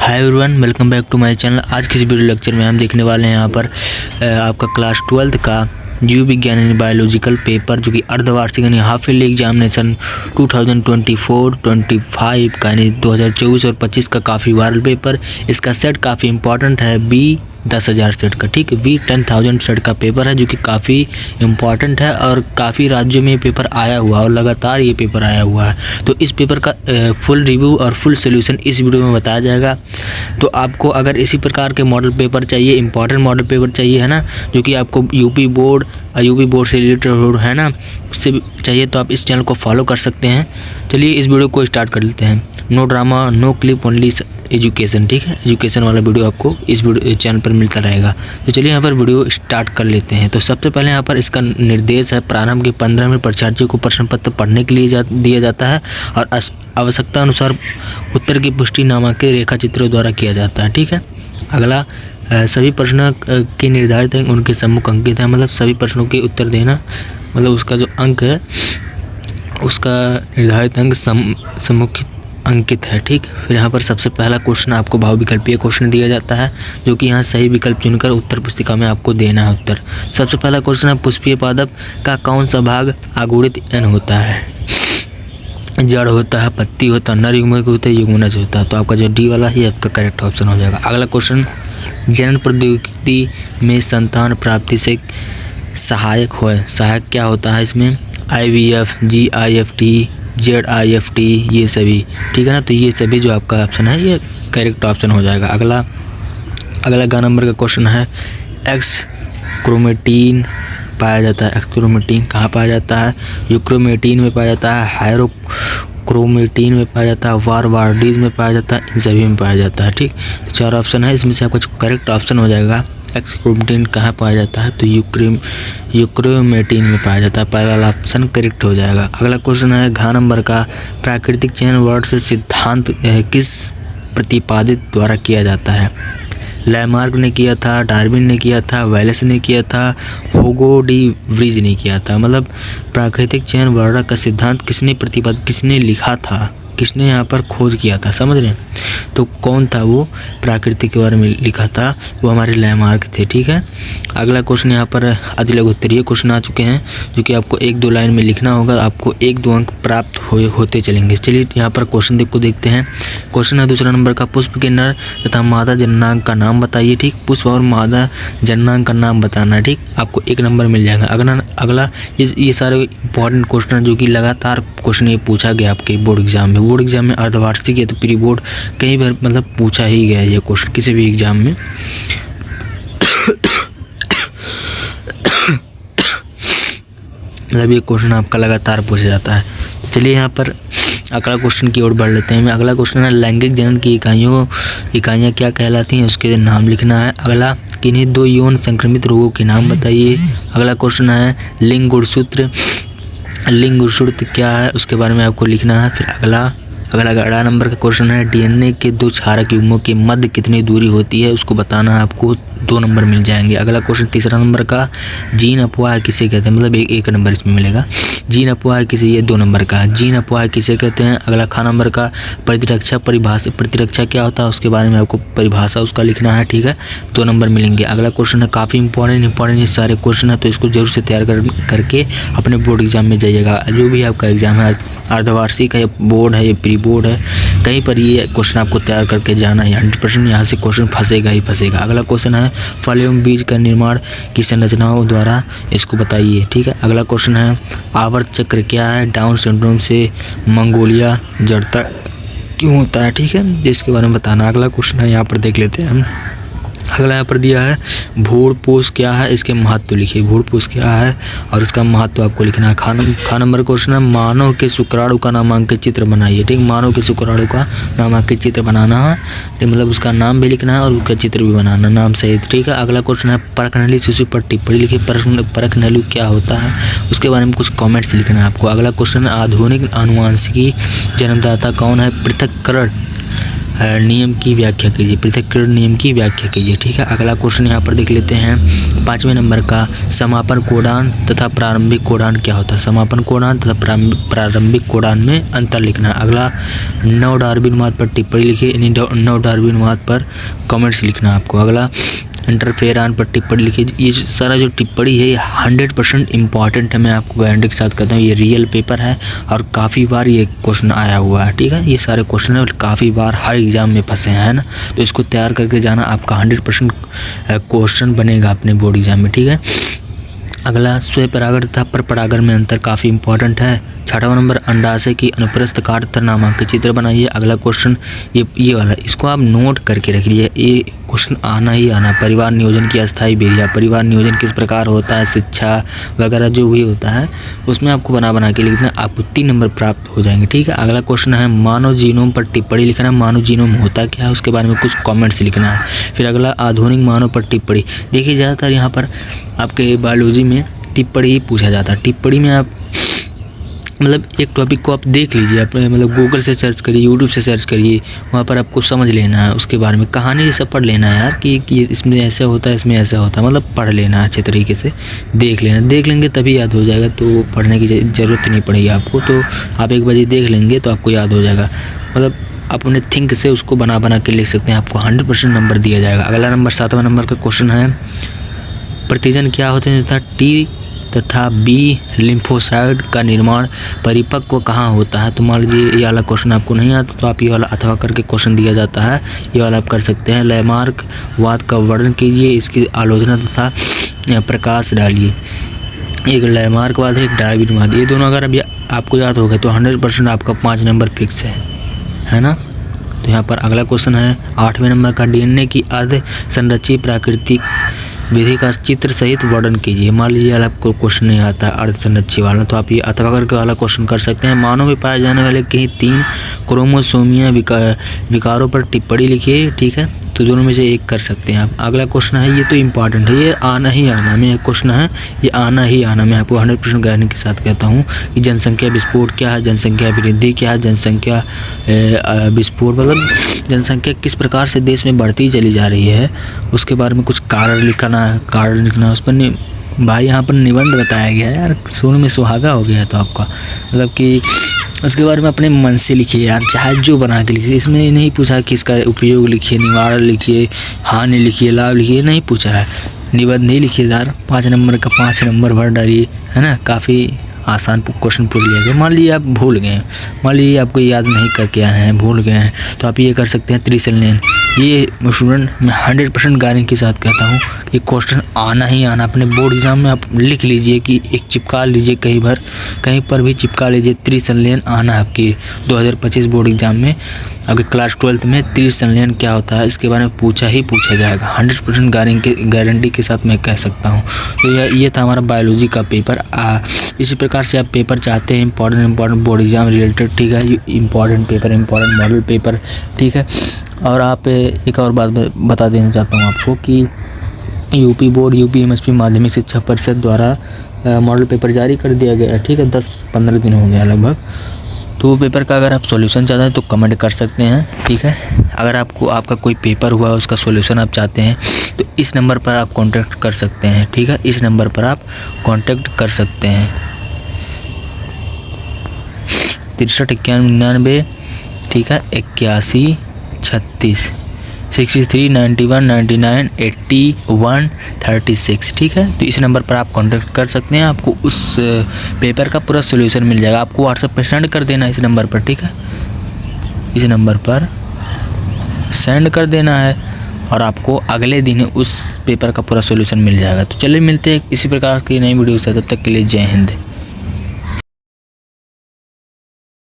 Hi everyone, welcome back to my channel. आज के इस वीडियो लेक्चर में हम देखने वाले हैं यहाँ पर आपका क्लास 12th का जीव विज्ञान यानी बायोलॉजिकल पेपर जो कि अर्धवार्षिक यानी हाफ ईयरली एग्जामिनेशन 2024-25 का यानी 2024 और 25 का काफ़ी वायरल पेपर। इसका सेट काफ़ी इंपॉर्टेंट है, बी 10,000 सेट का, ठीक है। बी 10,000 सेट का पेपर है जो कि काफ़ी इम्पॉर्टेंट है और काफ़ी राज्यों में पेपर आया हुआ है और लगातार ये पेपर आया हुआ है। तो इस पेपर का फुल रिव्यू और फुल सोल्यूशन इस वीडियो में बताया जाएगा। तो आपको अगर इसी प्रकार के मॉडल पेपर चाहिए, इंपॉर्टेंट मॉडल पेपर चाहिए है ना, जो कि आपको यूपी बोर्ड से रिलेटेड है ना, उससे चाहिए तो आप इस चैनल को फॉलो कर सकते हैं। चलिए इस वीडियो को स्टार्ट कर लेते हैं। No drama, no clip, only education, ठीक है। एजुकेशन वाला वीडियो आपको इस वीडियो चैनल पर मिलता रहेगा। तो चलिए यहाँ पर वीडियो स्टार्ट कर लेते हैं। तो सबसे पहले यहाँ पर इसका निर्देश है, प्रारंभ के 15 मिनट परीक्षार्थियों को प्रश्न पत्र पढ़ने के लिए दिया जाता है और आवश्यकता अनुसार उत्तर की पुष्टि नामांकित रेखा चित्रों द्वारा किया जाता है, ठीक है। अगला, सभी प्रश्नों के निर्धारित अंक उनके सम्मुख अंकित है, मतलब सभी प्रश्नों के उत्तर देना, मतलब उसका जो अंक है उसका निर्धारित अंक सम्मुख अंकित है, ठीक। फिर यहाँ पर सबसे पहला क्वेश्चन आपको बहुविकल्पीय क्वेश्चन दिया जाता है जो कि यहाँ सही विकल्प चुनकर उत्तर पुस्तिका में आपको देना है उत्तर। सबसे पहला क्वेश्चन है, पुष्पीय पादप का कौन सा भाग आगुणित एन होता है? जड़ होता है, पत्ती होता है, नर युग्मक होता है, युग्मनज होता है। तो आपका जो डी वाला ही आपका करेक्ट ऑप्शन हो जाएगा। अगला क्वेश्चन, जनन प्रौद्योगिकी में संतान प्राप्ति से सहायक क्या होता है इसमें? IVF, GIFT, ZIFT, ये सभी, ठीक है ना। तो ये सभी जो आपका ऑप्शन है ये करेक्ट ऑप्शन हो जाएगा। अगला ग नंबर का क्वेश्चन है, एक्स क्रोमेटीन पाया जाता है। एक्स क्रोमेटीन कहाँ पाया जाता है? यूक्रोमेटीन में पाया जाता है, हाइड्रोक्रोमेटीन में पाया जाता है, वारवार्डीज में पाया जाता है, इन सभी में पाया जाता है, ठीक। तो 4 ऑप्शन है, इसमें से आपका करेक्ट ऑप्शन हो जाएगा एक्स क्रोमेटीन कहाँ पाया जाता है? तो यूक्रोमेटीन में पाया जाता है। पहला ऑप्शन करेक्ट हो जाएगा। अगला क्वेश्चन है, घ नंबर का, प्राकृतिक चयन वर्ड से सिद्धांत किस प्रतिपादित द्वारा किया जाता है? लैमार्क ने किया था, डार्विन ने किया था, वेलेस ने किया था, हुगो डी व्रीज ने किया था। मतलब प्राकृतिक चयन वर्ड का सिद्धांत किसने लिखा था, किसने यहाँ पर खोज किया था, समझ रहे हैं? तो कौन था वो प्राकृतिक के बारे में लिखा था? वो हमारे लैमार्क थे, ठीक है। अगला क्वेश्चन यहाँ पर अधिलघुत्तरीय क्वेश्चन आ चुके हैं जो कि आपको 1-2 लाइन में लिखना होगा, आपको 1-2 अंक प्राप्त होते चलेंगे। चलिए यहाँ पर क्वेश्चन को देखते हैं। क्वेश्चन है दूसरा नंबर का, पुष्प के नर तथा मादा जननांग का नाम बताइए, ठीक। पुष्प और मादा जननांग का नाम बताना है, ठीक। आपको 1 नंबर मिल जाएगा। अगला ये सारे इंपॉर्टेंट क्वेश्चन जो कि लगातार क्वेश्चन ये पूछा गया आपके बोर्ड एग्जाम में अर्धवार्षिक या तो प्री बोर्ड कई बार मतलब पूछा ही गया ये क्वेश्चन किसी भी एग्जाम में। मतलब ये क्वेश्चन आपका लगातार पूछा जाता है। चलिए यहाँ पर अगला क्वेश्चन की ओर बढ़ लेते हैं। अगला क्वेश्चन है, लैंगिक जनन की इकाइयाँ क्या कहलाती हैं, उसके नाम लिखना है। अगला, किन्हीं 2 यौन संक्रमित रोगों के नाम बताइए। अगला क्वेश्चन है, लिंग गुणसूत्र क्या है, उसके बारे में आपको लिखना है। फिर अगला 18 नंबर का क्वेश्चन है, DNA के 2 क्षारक युग्मों के मध्य कितनी दूरी होती है, उसको बताना है, आपको 2 नंबर मिल जाएंगे। अगला क्वेश्चन तीसरा नंबर का, जीन अपवाह किसे कहते हैं, मतलब 1 नंबर इसमें मिलेगा। जीन अपवाह किसे, ये 2 नंबर का, जीन अपवाह किसे कहते हैं। अगला ख नंबर का, प्रतिरक्षा क्या होता है, उसके बारे में आपको परिभाषा उसका लिखना है, ठीक है। 2 नंबर मिलेंगे। अगला क्वेश्चन है, काफ़ी इंपॉर्टेंट ये सारे क्वेश्चन है, तो इसको जरूर से तैयार करके अपने बोर्ड एग्जाम में जाइएगा। जो भी आपका एग्जाम है, अर्धवार्षिक है या बोर्ड है या प्री बोर्ड है, कहीं पर ये क्वेश्चन आपको तैयार करके जाना है। 100% यहाँ से क्वेश्चन फंसेगा ही फंसेगा। अगला क्वेश्चन है, फल एवं बीज का निर्माण की संरचनाओं द्वारा इसको बताइए, ठीक है। अगला क्वेश्चन है, आवर्त चक्र क्या है, डाउन सिंड्रोम से मंगोलिया जड़ता क्यों होता है, ठीक है, जिसके बारे में बताना। अगला क्वेश्चन है, यहाँ पर देख लेते हैं हम। अगला यहाँ पर दिया है, भ्रूणपोष क्या है, इसके महत्व लिखिए। भ्रूणपोष क्या है और उसका महत्व आपको लिखना है। खा नंबर क्वेश्चन है, मानव के शुक्राणु का नामांकित चित्र बनाइए, ठीक। मानव के शुक्राणु का नामांकित चित्र बनाना है, मतलब उसका नाम भी लिखना है और उसका चित्र भी बनाना, नाम सहित, ठीक है। अगला क्वेश्चन है, परखनली शिशु पर टिप्पणी लिखिए। परखनली क्या होता है, उसके बारे में कुछ कॉमेंट्स लिखना है आपको। अगला क्वेश्चन है, आधुनिक आनुवांशिकी जन्मदाता कौन है, पृथक्करण नियम की व्याख्या कीजिए, पृथक्करण नियम की व्याख्या कीजिए। ठीक है, अगला क्वेश्चन यहाँ पर देख लेते हैं 5वें नंबर का, समापन कोडान तथा प्रारंभिक कोडान क्या होता है। समापन कोडान तथा प्रारंभिक कोडान में अंतर लिखना है। अगला, नव डार्विनवाद पर टिप्पणी लिखिए, यानी नव डार्विनवाद पर कमेंट्स लिखना है आपको। अगला, इंटरफेरान पर टिप्पणी लिखिए। ये सारा जो टिप्पणी है ये 100% इम्पॉर्टेंट है, मैं आपको गारंटी के साथ कहता हूँ। ये रियल पेपर है और काफ़ी बार ये क्वेश्चन आया हुआ है। ठीक है, ये सारे क्वेश्चन है काफ़ी बार हर एग्ज़ाम में फंसे हैं ना, तो इसको तैयार करके जाना, आपका 100% क्वेश्चन बनेगा अपने बोर्ड एग्जाम में। ठीक है, अगला, स्वपरागण तथा परपरागण में अंतर काफ़ी इंपॉर्टेंट है। 6वां नंबर, अंडाशय की अनुप्रस्थ काट तथा नामांकित चित्र बनाइए। अगला क्वेश्चन ये वाला, इसको आप नोट करके रख लीजिए, ये क्वेश्चन आना ही आना। परिवार नियोजन की अस्थायी विधियाँ, परिवार नियोजन किस प्रकार होता है, शिक्षा वगैरह जो भी होता है उसमें आपको बना के लिखना, आपको 3 नंबर प्राप्त हो जाएंगे। ठीक है, अगला क्वेश्चन है मानव जीनोम पर टिप्पणी लिखना। मानव जीनोम होता क्या है उसके बारे में कुछ कॉमेंट्स लिखना है। फिर अगला, आधुनिक मानव पर टिप्पणी। देखिए ज़्यादातर यहाँ पर आपके बायोलॉजी में टिप्पणी ही पूछा जाता है। टिप्पणी में आप मतलब एक टॉपिक को आप देख लीजिए, अपने मतलब गूगल से सर्च करिए, यूट्यूब से सर्च करिए, वहाँ पर आपको समझ लेना है उसके बारे में, कहानी ये सब पढ़ लेना है यार कि इसमें ऐसा होता है, इसमें ऐसा होता है, मतलब पढ़ लेना अच्छे तरीके से, देख लेंगे तभी याद हो जाएगा। तो पढ़ने की ज़रूरत नहीं पड़ेगी आपको, तो आप 1 बजे देख लेंगे तो आपको याद हो जाएगा। मतलब अपने थिंक से उसको बना के लिख सकते हैं, आपको 100% नंबर दिया जाएगा। अगला नंबर 7वां नंबर का क्वेश्चन है, प्रतिजन क्या होते हैं तथा टी तथा बी लिम्फोसाइट का निर्माण परिपक्व कहाँ होता है। तो मान लीजिए ये वाला क्वेश्चन आपको नहीं आता तो आप ये वाला अथवा करके क्वेश्चन दिया जाता है, ये वाला आप कर सकते हैं। लैमार्क वाद का वर्णन कीजिए, इसकी आलोचना तथा प्रकाश डालिए। एक लैमार्क वाद है, एक डार्विनवाद, ये दोनों अगर अभी आपको याद हो गए तो 100% आपका 5 नंबर फिक्स है ना। तो यहाँ पर अगला क्वेश्चन है 8वें नंबर का, DNA की अर्ध संरचित प्राकृतिक विधि का चित्र सहित वर्णन कीजिए। मान लीजिए आपको क्वेश्चन नहीं आता अर्ध संरक्षी वाला, तो आप ये अथवा करके वाला क्वेश्चन कर सकते हैं। मानव में पाए जाने वाले कहीं 3 क्रोमोसोमीय विकारों पर टिप्पणी लिखिए। ठीक है, तो दोनों में से एक कर सकते हैं आप। अगला क्वेश्चन है, ये तो इम्पॉर्टेंट है, ये आना ही आना में एक क्वेश्चन है, ये आना ही आना। मैं आपको 100% गारंटी के साथ कहता हूँ कि जनसंख्या विस्फोट क्या है, जनसंख्या वृद्धि क्या है, जनसंख्या विस्फोट मतलब जनसंख्या किस प्रकार से देश में बढ़ती चली जा रही है, उसके बारे में कुछ कारण लिखना है, कारण लिखना है उस पर। भाई यहाँ पर निबंध बताया गया है यार, सुन में सुहागा हो गया तो आपका, मतलब कि उसके बारे में अपने मन से लिखिए यार, चाहे जो बना के लिखिए। इसमें नहीं पूछा कि इसका उपयोग लिखिए, निवारण लिखिए, हानि लिखिए, लाभ लिखिए, नहीं पूछा है। निबंध नहीं लिखिए यार, 5 नंबर का 5 नंबर भर डालिए, है ना। काफ़ी आसान क्वेश्चन पूछ लिया गया। मान लीजिए आप भूल गए, मान लीजिए आपको याद नहीं करके आए हैं, भूल गए हैं, तो आप ये कर सकते हैं त्रिसंलेन। ये स्टूडेंट मैं 100% गारंटी के साथ कहता हूँ कि क्वेश्चन आना ही आना। अपने बोर्ड एग्जाम में आप लिख लीजिए कि एक चिपका लीजिए, कहीं पर भी चिपका लीजिए, त्रिसंलेन आना है आपकी 2025 बोर्ड एग्जाम में। आपके क्लास 12th में त्रिसंलेन क्या होता है इसके बारे में पूछा जाएगा, 100% गारंटी के साथ मैं कह सकता हूँ। तो ये था हमारा बायोलॉजी का पेपर। इसी प्रकार से आप पेपर चाहते हैं इंपॉर्टेंट बोर्ड एग्जाम रिलेटेड, ठीक है, important paper, important model paper, ठीक है। और आप एक और बात बता देना चाहता हूँ आपको कि यूपी बोर्ड, UPMSP माध्यमिक शिक्षा परिषद द्वारा मॉडल पेपर जारी कर दिया गया है, ठीक है। 10-15 दिन हो गया लगभग। तो पेपर का अगर आप सॉल्यूशन चाहते हैं तो कमेंट कर सकते हैं, ठीक है। अगर आपका कोई पेपर हुआ है उसका सॉल्यूशन आप चाहते हैं तो इस नंबर पर आप कांटेक्ट कर सकते हैं, ठीक है। इस नंबर पर आप कांटेक्ट कर सकते हैं 639199, ठीक है, 81 36 63 91 99 81 36, ठीक है। तो इस नंबर पर आप कांटेक्ट कर सकते हैं, आपको उस पेपर का पूरा सॉल्यूशन मिल जाएगा। आपको व्हाट्सएप पे सेंड कर देना है इस नंबर पर, ठीक है। इस नंबर पर सेंड कर देना है और आपको अगले दिन उस पेपर का पूरा सॉल्यूशन मिल जाएगा। तो चलिए मिलते हैं इसी प्रकार की नई वीडियो से, तब तक के लिए जय हिंद।